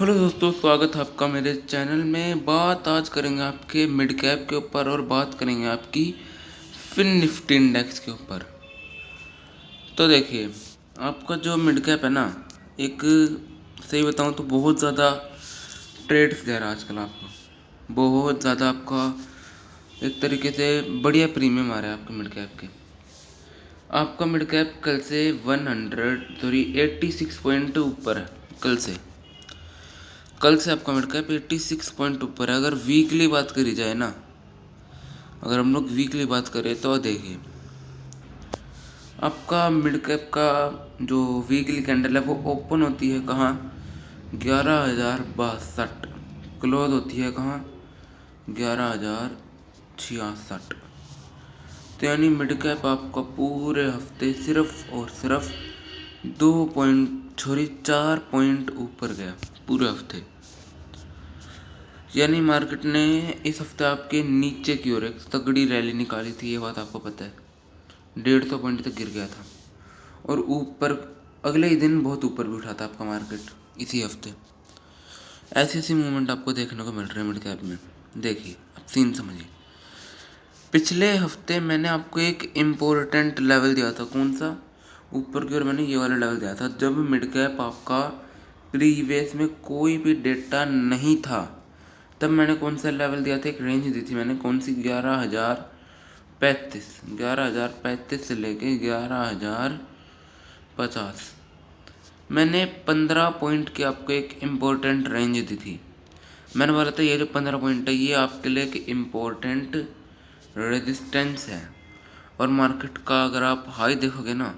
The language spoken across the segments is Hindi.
हेलो दोस्तों, स्वागत है आपका मेरे चैनल में। बात आज करेंगे आपके मिड कैप के ऊपर और बात करेंगे आपकी फिन निफ्टी इंडेक्स के ऊपर। तो देखिए, आपका जो मिड कैप है ना, एक सही बताऊं तो बहुत ज़्यादा ट्रेड्स दे रहा है आजकल आपको। बहुत ज़्यादा आपका एक तरीके से बढ़िया प्रीमियम आ रहा है आपके मिड कैप के। आपका मिड कैप कल से 86 पॉइंट ऊपर है। कल से आपका मिड कैप 86 पॉइंट ऊपर है। अगर वीकली बात करी जाए ना, अगर हम लोग वीकली बात करें तो देखिए, आपका मिड कैप का जो वीकली कैंडल है वो ओपन होती है कहाँ, 11,062। क्लोज होती है कहाँ, 11,066। तो यानी मिड कैप आपका पूरे हफ्ते सिर्फ और सिर्फ 4 पॉइंट ऊपर गया पूरे हफ्ते। यानी मार्केट ने इस हफ्ते आपके नीचे की ओर एक तगड़ी रैली निकाली थी, ये बात आपको पता है। 150 पॉइंट तक गिर गया था और ऊपर अगले ही दिन बहुत ऊपर भी उठा था आपका मार्केट इसी हफ्ते। ऐसी ऐसी मूवमेंट आपको देखने को मिल रही है मिड कैप में। देखिए, अब सीन समझिए। पिछले हफ्ते मैंने आपको एक इम्पोर्टेंट लेवल दिया था। कौन सा? ऊपर की ओर मैंने ये वाला लेवल दिया था, जब मिड कैप आपका प्रीवियस में कोई भी डेटा नहीं था। तब मैंने कौन सा लेवल दिया था, एक रेंज दी थी मैंने। कौन सी? 11,035 से लेके 11,050। मैंने 15 पॉइंट की आपको एक इम्पोर्टेंट रेंज दी थी। मैंने बोला था ये जो 15 पॉइंट है ये आपके लिए एक इम्पोर्टेंट रेजिस्टेंस है। और मार्केट का अगर आप हाई देखोगे ना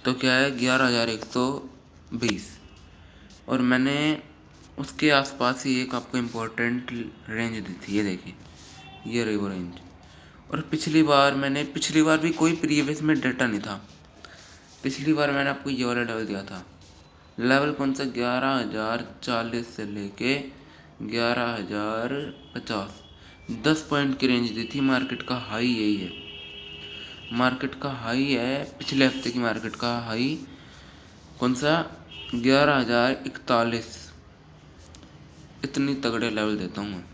तो क्या है, 11,120। और मैंने उसके आसपास ही एक आपको इम्पोर्टेंट रेंज दी थी, ये देखिए, ये रही वो रेंज। और पिछली बार भी कोई प्रीवियस में डेटा नहीं था। पिछली बार मैंने आपको ये वाला लेवल दिया था। लेवल कौन सा? 11,040 से लेके 11,050। 10 पॉइंट की रेंज दी थी। मार्केट का हाई यही है। मार्केट का हाई है पिछले हफ्ते की मार्केट का हाई कौन सा? 11,041। इतनी तगड़े लेवल देता हूँ मैं।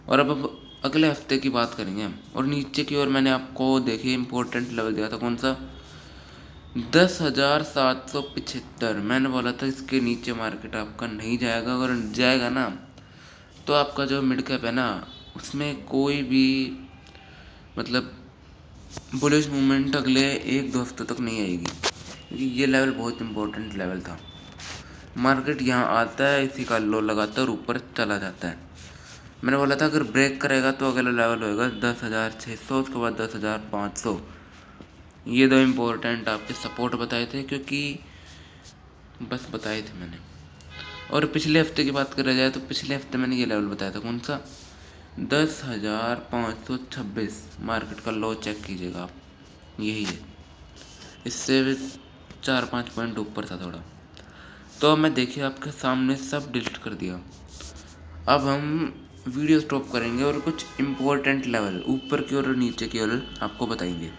और अब अगले हफ्ते की बात करेंगे हम। और नीचे की ओर मैंने आपको देखिए इम्पोर्टेंट लेवल दिया था। कौन सा? 10,775। मैंने बोला था इसके नीचे मार्केट आपका नहीं जाएगा। अगर जाएगा ना तो आपका जो मिड कैप है ना, उसमें कोई भी मतलब बुलिश मूवमेंट अगले 1-2 हफ्तों तक नहीं आएगी, क्योंकि ये लेवल बहुत इंपॉर्टेंट लेवल था। मार्केट यहाँ आता है, इसी का लो लगाता है और ऊपर चला जाता है। मैंने बोला था अगर ब्रेक करेगा तो अगला लेवल होएगा 10,600, उसके बाद 10,500। ये दो इम्पोर्टेंट आपके सपोर्ट बताए थे, क्योंकि बस बताए थे मैंने। और पिछले हफ्ते की बात करा जाए तो पिछले हफ्ते मैंने ये लेवल बताया था। कौन सा? 10,526। मार्केट का लो चेक कीजिएगा आप, यही है। इससे 4-5 पॉइंट ऊपर था थोड़ा। तो मैं देखिए आपके सामने सब डिलीट कर दिया। अब हम वीडियो स्टॉप करेंगे और कुछ इम्पोर्टेंट लेवल ऊपर की ओर और नीचे की ओर आपको बताएंगे।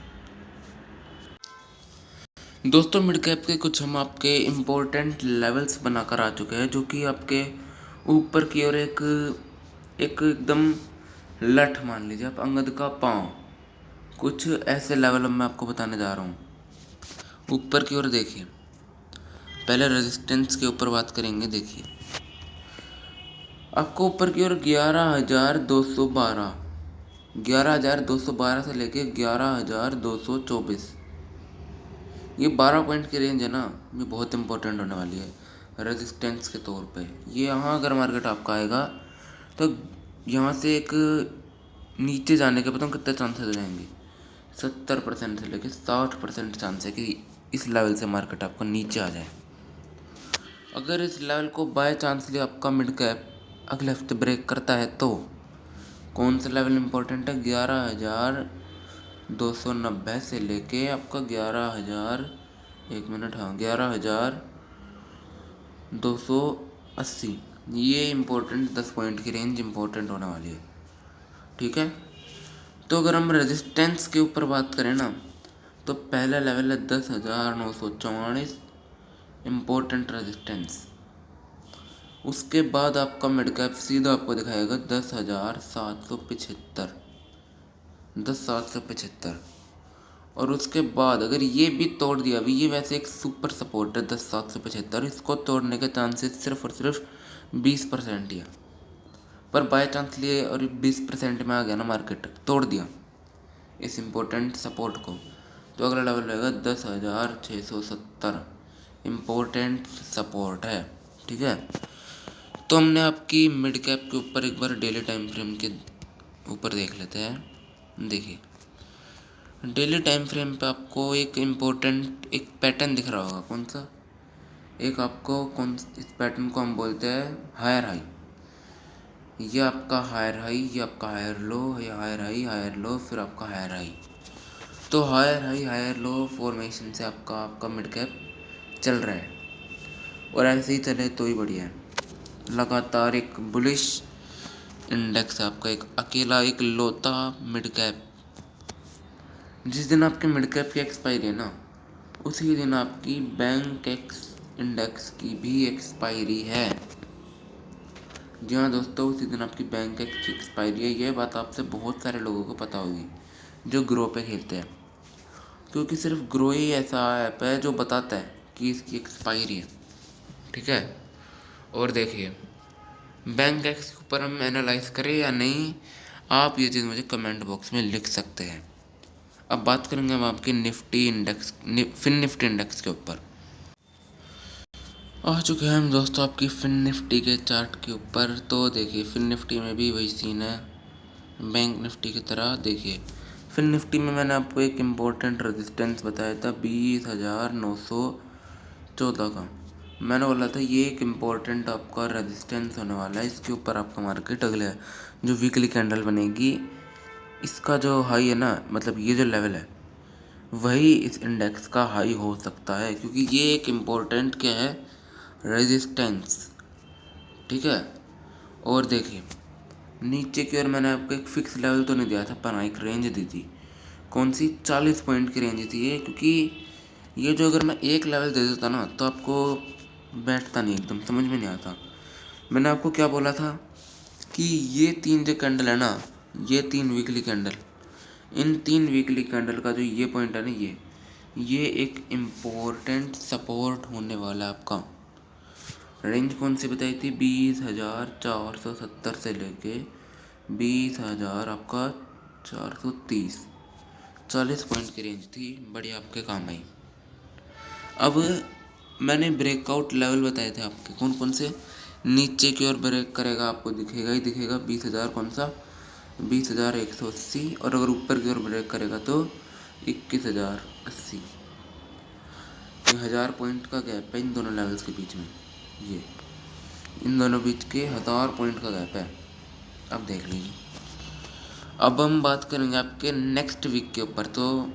दोस्तों, मिड कैप के कुछ हम आपके इम्पोर्टेंट लेवल्स बनाकर आ चुके हैं, जो कि आपके ऊपर की ओर एक एकदम लठ मान लीजिए आप, अंगद का पाँव। कुछ ऐसे लेवल मैं आपको बताने जा रहा हूँ। ऊपर की ओर देखिए, पहले रेजिस्टेंस के ऊपर बात करेंगे। देखिए आपको ऊपर की ओर 11,212, 11,212 से लेके 11,224। ये 12 पॉइंट की रेंज है ना, ये बहुत इंपॉर्टेंट होने वाली है रेजिस्टेंस के तौर पे। ये यहाँ अगर मार्केट आपका आएगा तो यहाँ से एक नीचे जाने के बताऊँ कितने चांसेस हो जाएंगे, 70% से लेके 60% चांस है कि इस लेवल से मार्केट आपका नीचे आ जाए। अगर इस लेवल को बाय चांसली आपका मिड कैप अगले हफ्ते ब्रेक करता है तो कौन सा लेवल इम्पोर्टेंट है? 11,290 से लेके आपका 11,000, 1 मिनट, हाँ, 11,280। ये इम्पोर्टेंट 10 पॉइंट की रेंज इम्पोर्टेंट होने वाली है, ठीक है। तो अगर हम रेजिस्टेंस के ऊपर बात करें ना, तो पहला लेवल है 10,944, इम्पोर्टेंट रेजिस्टेंस। उसके बाद आपका मिड कैप सीधा आपको दिखाएगा 10,775, 10,775। और उसके बाद अगर ये भी तोड़ दिया, अभी ये वैसे एक सुपर सपोर्ट है 10,775, इसको तोड़ने के चांसेस सिर्फ और सिर्फ 20% ही है। पर बाय चांस लिए और 20% में आ गया ना, मार्केट तोड़ दिया इस इम्पोर्टेंट सपोर्ट को, तो अगला लेवल रहेगा 10,670। इम्पोर्टेंट सपोर्ट है, ठीक है। तो हमने आपकी मिड कैप के ऊपर एक बार डेली टाइम फ्रेम के ऊपर देख लेते हैं। देखिए डेली टाइम फ्रेम पे आपको एक इम्पोर्टेंट एक पैटर्न दिख रहा होगा। कौन सा? एक आपको इस पैटर्न को हम बोलते हैं हायर हाई। ये आपका हायर हाई, ये आपका हायर लो, ये हायर लो, फिर आपका हायर हाई। तो हायर लो फॉर्मेशन से आपका मिड कैप चल रहा है, और ऐसे ही चले तो ही बढ़िया है। लगातार एक बुलिश इंडेक्स है आपका, एक अकेला एक लोता मिड कैप। जिस दिन आपके मिड कैप की एक्सपायरी है ना, उसी दिन आपकी बैंक एक्स इंडेक्स की भी एक्सपायरी है। जी हाँ दोस्तों, उसी दिन आपकी बैंक एक्सपायरी है। ये बात आपसे बहुत सारे लोगों को पता होगी जो ग्रो पे खेलते हैं, क्योंकि सिर्फ ग्रो ही ऐसा ऐप है जो बताता है कि इसकी एक्सपायरी है, ठीक है। और देखिए बैंक एक्स के ऊपर हम एनालाइज करें या नहीं, आप ये चीज़ मुझे कमेंट बॉक्स में लिख सकते हैं। अब बात करेंगे हम आपके Nifty index, Fin Nifty index के ऊपर। आ चुके हैं हम दोस्तों आपकी फिन निफ्टी के चार्ट के ऊपर। तो देखिए फिन निफ्टी में भी वही सीन है बैंक निफ्टी की तरह। देखिए फिन निफ्टी में मैंने आपको एक इम्पोर्टेंट रेजिस्टेंस बताया था 20,914 का। मैंने बोला था ये एक इम्पोर्टेंट आपका रेजिस्टेंस होने वाला है, इसके ऊपर आपका मार्केट अगले जो वीकली कैंडल बनेगी, इसका जो हाई है ना, मतलब ये जो लेवल है वही इस इंडेक्स का हाई हो सकता है, क्योंकि ये एक इम्पोर्टेंट क्या है, रेजिस्टेंस, ठीक है। और देखिए नीचे की ओर मैंने आपको एक फिक्स लेवल तो नहीं दिया था, पर एक रेंज दी थी। कौन सी? 40 पॉइंट की रेंज थी ये, क्योंकि ये जो अगर मैं एक लेवल दे देता ना तो आपको बैठता नहीं, एकदम समझ में नहीं आता। मैंने आपको क्या बोला था कि ये 3 जो कैंडल है ना, ये 3 वीकली कैंडल, इन 3 वीकली कैंडल का जो ये पॉइंट है ना, ये एक इम्पोर्टेंट सपोर्ट होने वाला है आपका। रेंज कौन सी बताई थी? 20,470 से लेके 20,000 आपका 430, 40 पॉइंट की रेंज थी, बड़ी आपके काम आई। अब मैंने ब्रेकआउट लेवल बताए थे आपके, कौन कौन से। नीचे की ओर ब्रेक करेगा आपको दिखेगा ही दिखेगा 20,000, कौन सा? 20,180। और अगर ऊपर की ओर ब्रेक करेगा तो 21,080। 1,000 पॉइंट का गैप है इन दोनों लेवल्स के बीच में, ये इन दोनों बीच के 1,000 पॉइंट का गैप है। अब देख लीजिए। अब हम बात करेंगे आपके नेक्स्ट वीक के ऊपर, तो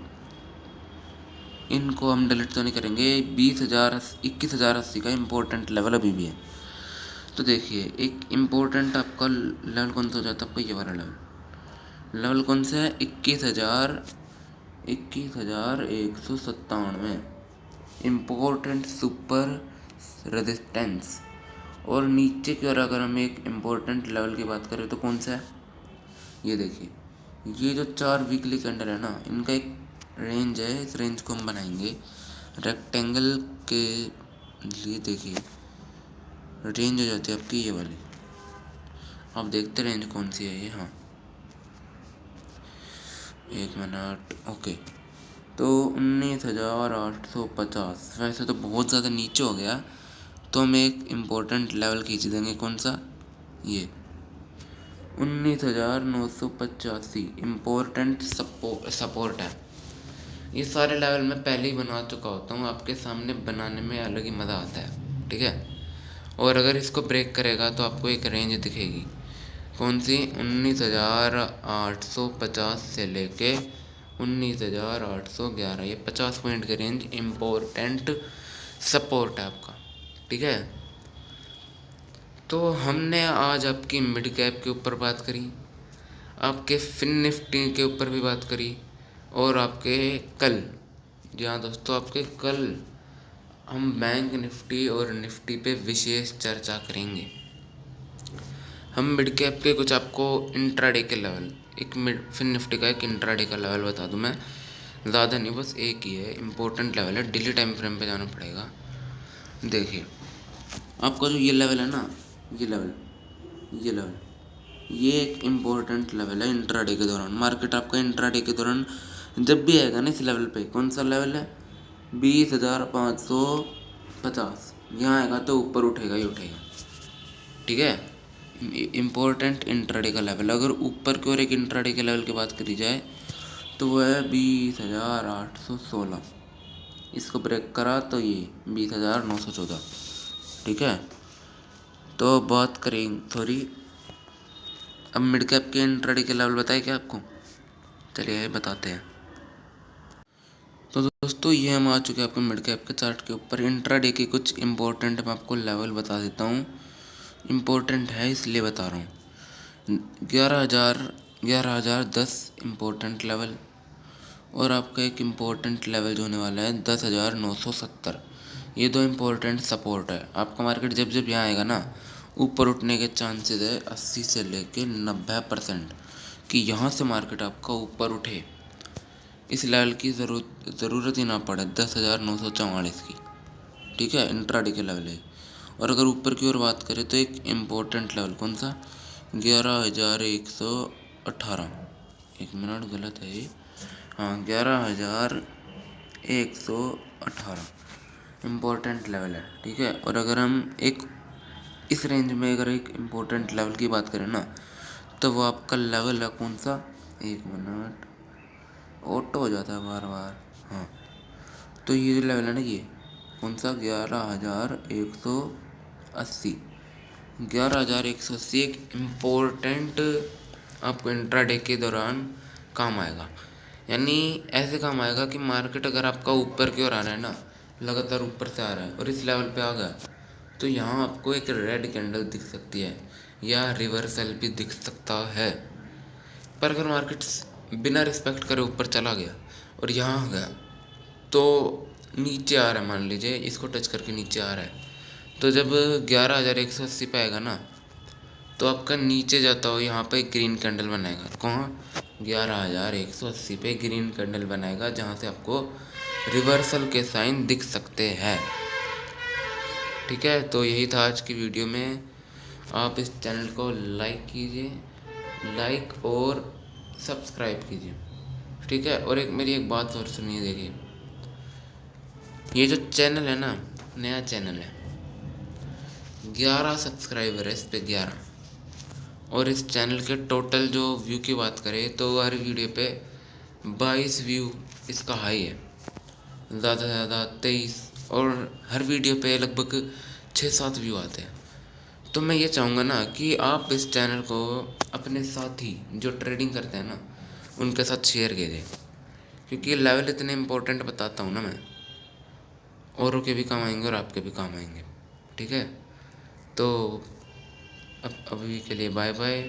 इनको हम डिलीट तो नहीं करेंगे। 21,080 का इम्पोर्टेंट लेवल अभी भी है। तो देखिए एक इम्पोर्टेंट आपका लेवल कौन सा हो जाता है आपका? ये वाला लेवल कौन सा है? 21,197, इम्पोर्टेंट सुपर रेजिस्टेंस। और नीचे की ओर अगर हम एक इम्पोर्टेंट लेवल की बात करें तो कौन सा है? ये देखिए ये जो 4 वीकली कैंडल है ना, इनका एक रेंज है, इस रेंज को हम बनाएंगे रेक्टेंगल के लिए। देखिए रेंज हो जाती है आपकी ये वाली, आप देखते रेंज कौन सी है ये। हाँ 1 मिनट, ओके। तो 19,850, वैसे तो बहुत ज़्यादा नीचे हो गया, तो हम एक इम्पोर्टेंट लेवल खींच देंगे। कौन सा? ये 19,985 इम्पोर्टेंट सपोर्ट है। ये सारे लेवल मैं पहले ही बना चुका होता हूँ, आपके सामने बनाने में अलग ही मज़ा आता है, ठीक है। और अगर इसको ब्रेक करेगा तो आपको एक रेंज दिखेगी, कौन सी? 19,850 से लेके 19,811, ये 50 पॉइंट की रेंज इम्पोर्टेंट सपोर्ट है आपका, ठीक है। तो हमने आज आपकी मिड कैप के ऊपर बात करी, आपके फिन निफ्टी के ऊपर भी बात करी, और आपके कल, जी हाँ दोस्तों, आपके कल हम बैंक निफ्टी और निफ्टी पे विशेष चर्चा करेंगे। हम मिड कैप के कुछ आपको इंट्राडे के लेवल, एक मिड फिर निफ्टी का एक इंट्राडे का लेवल बता दूं मैं, ज़्यादा नहीं, बस एक ही है, इम्पोर्टेंट लेवल है, डेली टाइम फ्रेम पे जाना पड़ेगा। देखिए आपका जो ये लेवल है ना, ये लेवल ये एक इम्पोर्टेंट लेवल है इंट्राडे के दौरान। मार्केट आपका इंट्राडे के दौरान जब भी आएगा ना इस लेवल पे, कौन सा लेवल है, 20,550, यहाँ आएगा तो ऊपर उठेगा ही उठेगा। ठीक है, इम्पोर्टेंट इंट्राडे का लेवल। अगर ऊपर की ओर एक इंट्राडे के लेवल की बात करी जाए तो वह है 20,816। इसको ब्रेक करा तो ये 20,914। ठीक है, तो बात करें सॉरी, अब मिड कैप के इंट्राडे के लेवल बताए क्या आपको, चलिए बताते हैं। तो दोस्तों ये हम आ चुके हैं आपके मिड कैप के चार्ट के ऊपर। इंट्राडे के कुछ इंपॉर्टेंट मैं आपको लेवल बता देता हूँ, इम्पोर्टेंट है इसलिए बता रहा हूँ। 11,010 इम्पोर्टेंट लेवल, और आपका एक इम्पोर्टेंट लेवल जो होने वाला है 10,970। ये दो इम्पोर्टेंट सपोर्ट है। आपका मार्केट जब जब यहाँ आएगा ना, ऊपर उठने के चांसेस है 80 से लेके 90% कि यहाँ से मार्केट आपका ऊपर उठे। इस लेवल की ज़रूरत ही ना पड़े, 10,944 की। ठीक है, इंट्राडे के लेवल है। और अगर ऊपर की ओर बात करें तो एक इम्पोर्टेंट लेवल कौन सा, 11,118। एक मिनट, गलत है ये, हाँ 11,118 इम्पोर्टेंट लेवल है। ठीक है, और अगर हम एक इस रेंज में अगर एक इम्पोर्टेंट लेवल की बात करें ना, तो वो आपका लेवल है कौन सा, एक मिनट, ऑटो हो जाता है बार बार, हाँ, तो ये जो लेवल है ना, ये कौन सा, 11,180। 11,180 एक इम्पोर्टेंट आपको इंट्राडे के दौरान काम आएगा। यानी ऐसे काम आएगा कि मार्केट अगर आपका ऊपर की ओर आ रहा है ना, लगातार ऊपर से आ रहा है और इस लेवल पे आ गया, तो यहाँ आपको एक रेड कैंडल दिख सकती है या रिवर्सल भी दिख सकता है। पर अगर मार्केट बिना रिस्पेक्ट करे ऊपर चला गया और यहाँ आ गया, तो नीचे आ रहा है, मान लीजिए इसको टच करके नीचे आ रहा है, तो जब 11,180 पे आएगा ना, तो आपका नीचे जाता हो यहाँ पे ग्रीन कैंडल बनाएगा। कहाँ, 11,180 पे ग्रीन कैंडल बनाएगा, जहाँ से आपको रिवर्सल के साइन दिख सकते हैं। ठीक है, तो यही था आज की वीडियो में। आप इस चैनल को लाइक कीजिए, लाइक और सब्सक्राइब कीजिए। ठीक है, और एक मेरी एक बात और सुनिए, देखिए ये जो चैनल है ना, नया चैनल है, 11 सब्सक्राइबर है इस पर, 11। और इस चैनल के टोटल जो व्यू की बात करें तो हर वीडियो पे 22 व्यू इसका हाई है, ज़्यादा से ज़्यादा 23, और हर वीडियो पे लगभग 6-7 व्यू आते हैं। तो मैं ये चाहूँगा ना कि आप इस चैनल को अपने साथी जो ट्रेडिंग करते हैं ना, उनके साथ शेयर कीजिए, क्योंकि ये लेवल इतने इम्पोर्टेंट बताता हूँ ना मैं, औरों के भी काम आएंगे और आपके भी काम आएंगे। ठीक है, तो अब अभी के लिए बाय बाय।